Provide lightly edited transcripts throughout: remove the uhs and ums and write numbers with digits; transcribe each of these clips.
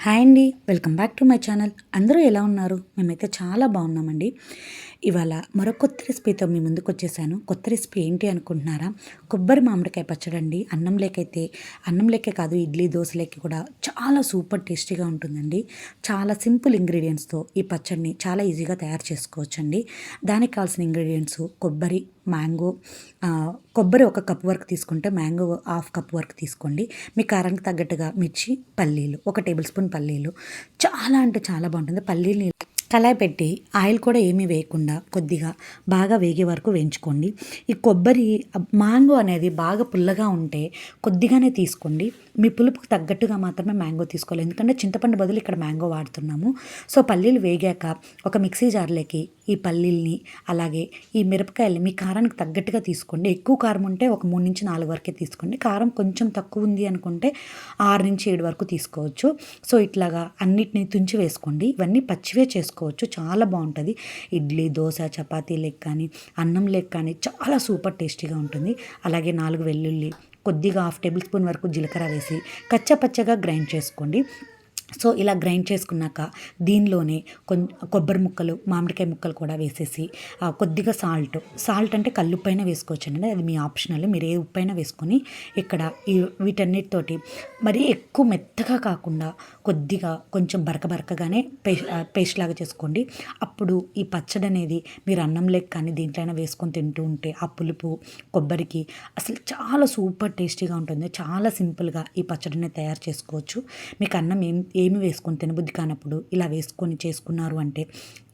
Hi అండి, welcome back to my channel. అందరూ ఎలా ఉన్నారు? మేమైతే చాలా బాగున్నామండి. ఇవాళ మరో కొత్త రెసిపీతో మీ ముందుకు వచ్చేసాను. కొత్త రెసిపీ ఏంటి అనుకుంటున్నారా? కొబ్బరి మామిడికాయ పచ్చడండి. అన్నం లేకే కాదు, ఇడ్లీ దోశలేకి కూడా చాలా సూపర్ టేస్టీగా ఉంటుందండి. చాలా సింపుల్ ఇంగ్రీడియంట్స్తో ఈ పచ్చడిని చాలా ఈజీగా తయారు చేసుకోవచ్చండి. దానికి కావాల్సిన ఇంగ్రీడియంట్స్ మ్యాంగో కొబ్బరి 1 కప్ వరకు తీసుకుంటే మ్యాంగో 1/2 కప్ వరకు తీసుకోండి. మీ కారానికి తగ్గట్టుగా మిర్చి, పల్లీలు 1 టేబుల్ స్పూన్ పల్లీలు. చాలా అంటే చాలా బాగుంటుంది. పల్లీలు కళాయి పెట్టి ఆయిల్ కూడా ఏమీ వేయకుండా కొద్దిగా బాగా వేగే వరకు వేయించుకోండి. ఈ మ్యాంగో అనేది బాగా పుల్లగా ఉంటే కొద్దిగానే తీసుకోండి. మీ పులుపుకు తగ్గట్టుగా మాత్రమే మ్యాంగో తీసుకోవాలి, ఎందుకంటే చింతపండు బదులు ఇక్కడ మ్యాంగో వాడుతున్నాము. సో పల్లీలు వేగాక ఒక మిక్సీ జార్లోకి ఈ పల్లీల్ని, అలాగే ఈ మిరపకాయలు మీ కారానికి తగ్గట్టుగా తీసుకోండి. ఎక్కువ కారం ఉంటే ఒక 3 నుంచి 4 వరకే తీసుకోండి. కారం కొంచెం తక్కువ ఉంది అనుకుంటే 6 నుంచి 7 వరకు తీసుకోవచ్చు. సో ఇట్లాగా అన్నిటిని తుంచి వేసుకోండి. ఇవన్నీ పచ్చివే చేసుకోవచ్చు, చాలా బాగుంటుంది. ఇడ్లీ, దోశ, చపాతీ లెక్క కానీ అన్నం లెక్క కానీ చాలా సూపర్ టేస్టీగా ఉంటుంది. అలాగే 4 వెల్లుల్లి, కొద్దిగా 1/2 టేబుల్ స్పూన్ వరకు జీలకర్ర వేసి కచ్చపచ్చగా గ్రైండ్ చేసుకోండి. సో ఇలా గ్రైండ్ చేసుకున్నాక దీనిలోనే కొబ్బరి ముక్కలు, మామిడికాయ ముక్కలు కూడా వేసేసి కొద్దిగా సాల్ట్ అంటే కల్లుప్పైనా వేసుకోవచ్చండి, అది మీ ఆప్షనల్. మీరు ఏ ఉప్పైనా వేసుకొని ఇక్కడ వీటన్నిటితోటి మరీ ఎక్కువ మెత్తగా కాకుండా కొద్దిగా కొంచెం బరకగానే పేస్ట్ లాగా చేసుకోండి. అప్పుడు ఈ పచ్చడి అనేది మీరు అన్నం లెక్క కానీ దీంట్లోనే వేసుకొని తింటూ ఉంటే ఆ పులుపు కొబ్బరికి అసలు చాలా సూపర్ టేస్టీగా ఉంటుంది. చాలా సింపుల్గా ఈ పచ్చడిని తయారు చేసుకోవచ్చు. మీకు అన్నం ఏమి వేసుకొని తినబుద్ధి కానప్పుడు ఇలా వేసుకొని చేసుకున్నారు అంటే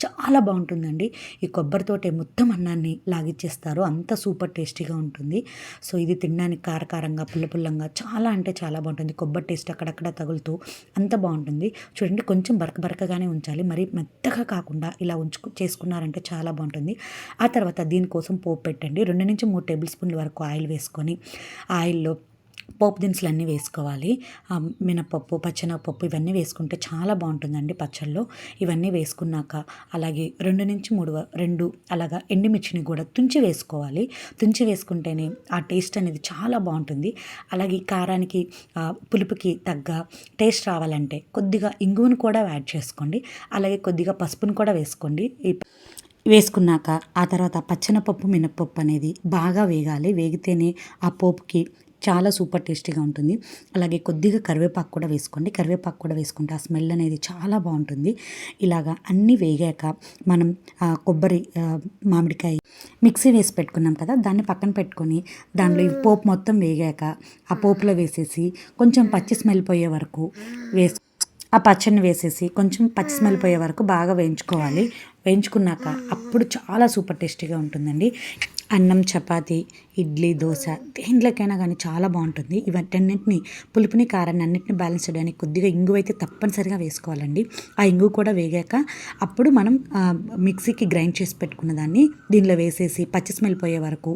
చాలా బాగుంటుందండి. ఈ కొబ్బరితోటే మొత్తం అన్నాన్ని లాగిచ్చేస్తారు, అంత సూపర్ టేస్టీగా ఉంటుంది. సో ఇది తినడానికి కారకారంగా, పుల్లపుల్లంగా చాలా అంటే చాలా బాగుంటుంది. కొబ్బరి టేస్ట్ అక్కడక్కడ తగులుతూ అంత బాగుంటుంది. చూడండి, కొంచెం బరకగానే ఉంచాలి, మరి మెత్తగా కాకుండా ఇలా చేసుకున్నారంటే చాలా బాగుంటుంది. ఆ తర్వాత దీనికోసం పోపు పెట్టండి. 2 నుంచి 3 టేబుల్ స్పూన్ల వరకు ఆయిల్ వేసుకొని ఆయిల్లో పోపు దినుసులు అన్నీ వేసుకోవాలి. మినపప్పు, పచ్చెనగపప్పు ఇవన్నీ వేసుకుంటే చాలా బాగుంటుందండి పచ్చళ్ళు. ఇవన్నీ వేసుకున్నాక అలాగే 2 నుంచి 3 అలాగా ఎండుమిర్చిని కూడా తుంచి వేసుకోవాలి. తుంచి వేసుకుంటేనే ఆ టేస్ట్ అనేది చాలా బాగుంటుంది. అలాగే కారానికి, పులుపుకి తగ్గ టేస్ట్ రావాలంటే కొద్దిగా ఇంగువను కూడా యాడ్ చేసుకోండి. అలాగే కొద్దిగా పసుపును కూడా వేసుకోండి. వేసుకున్నాక ఆ తర్వాత పచ్చెనపప్పు, మినపప్పు అనేది బాగా వేగాలి. వేగితేనే ఆ పోపుకి చాలా సూపర్ టేస్టీగా ఉంటుంది. అలాగే కొద్దిగా కరివేపాకు కూడా వేసుకుంటే ఆ స్మెల్ అనేది చాలా బాగుంటుంది. ఇలాగా అన్నీ వేగాక మనం మామిడికాయ మిక్సీ వేసి పెట్టుకున్నాం కదా, దాన్ని పక్కన పెట్టుకొని దానిలో ఈ పోపు మొత్తం వేగాక ఆ పోపులో వేసేసి కొంచెం పచ్చి స్మెల్ పోయే వరకు ఆ పచ్చడిని వేసేసి కొంచెం పచ్చి స్మెల్ పోయే వరకు బాగా వేయించుకున్నాక అప్పుడు చాలా సూపర్ టేస్టీగా ఉంటుందండి. అన్నం, చపాతీ, ఇడ్లీ, దోశ దేంట్లోకైనా కానీ చాలా బాగుంటుంది. ఇవన్నింటినీ, పులుపుని, కారాన్ని అన్నింటినీ బ్యాలెన్స్ చేయడానికి కొద్దిగా ఇంగువ అయితే తప్పనిసరిగా వేసుకోవాలండి. ఆ ఇంగువ కూడా వేగాక అప్పుడు మనం మిక్సీకి గ్రైండ్ చేసి పెట్టుకున్న దాన్ని దీనిలో వేసేసి పచ్చి స్మెల్ పోయే వరకు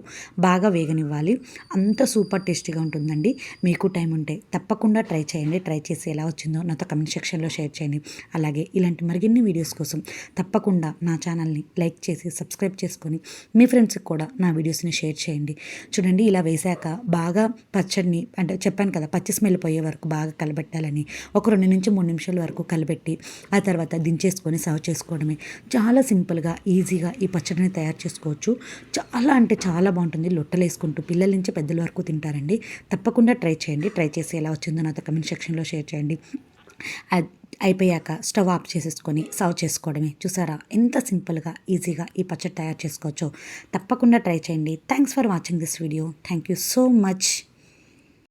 బాగా వేగనివ్వాలి. అంత సూపర్ టేస్టీగా ఉంటుందండి. మీకు టైం ఉంటే తప్పకుండా ట్రై చేయండి. ట్రై చేసి ఎలా వచ్చిందో నాతో కమెంట్ సెక్షన్లో షేర్ చేయండి. అలాగే ఇలాంటి మరిన్ని వీడియోస్ కోసం తప్పకుండా నా ఛానల్ని లైక్ చేసి సబ్స్క్రైబ్ చేసుకొని మీ ఫ్రెండ్స్కి కూడా నా వీడియోస్ని షేర్ చేయండి. చూడండి, ఇలా వేసాక బాగా పచ్చడిని, అంటే చెప్పాను కదా పచ్చి స్మెల్ పోయే వరకు బాగా కలబెట్టాలని, ఒక 2 నుంచి 3 నిమిషాల వరకు కలిపెట్టి ఆ తర్వాత దించేసుకొని సర్వ్ చేసుకోవడమే. చాలా సింపుల్గా, ఈజీగా ఈ పచ్చడిని తయారు చేసుకోవచ్చు. చాలా అంటే చాలా బాగుంటుంది. లొట్టలు వేసుకుంటూ పిల్లల నుంచి పెద్దల వరకు తింటారండి. తప్పకుండా ట్రై చేయండి. ట్రై చేసి ఎలా వచ్చిందో నాతో కమెంట్ సెక్షన్లో షేర్ చేయండి. అయిపోయాక స్టవ్ ఆఫ్ చేసేసుకొని సర్వ్ చేసుకోవడమే. చూసారా ఎంత సింపుల్గా, ఈజీగా ఈ పచ్చడి తయారు చేసుకోవచ్చో. తప్పకుండా ట్రై చేయండి. Thanks for watching this video. Thank you so much.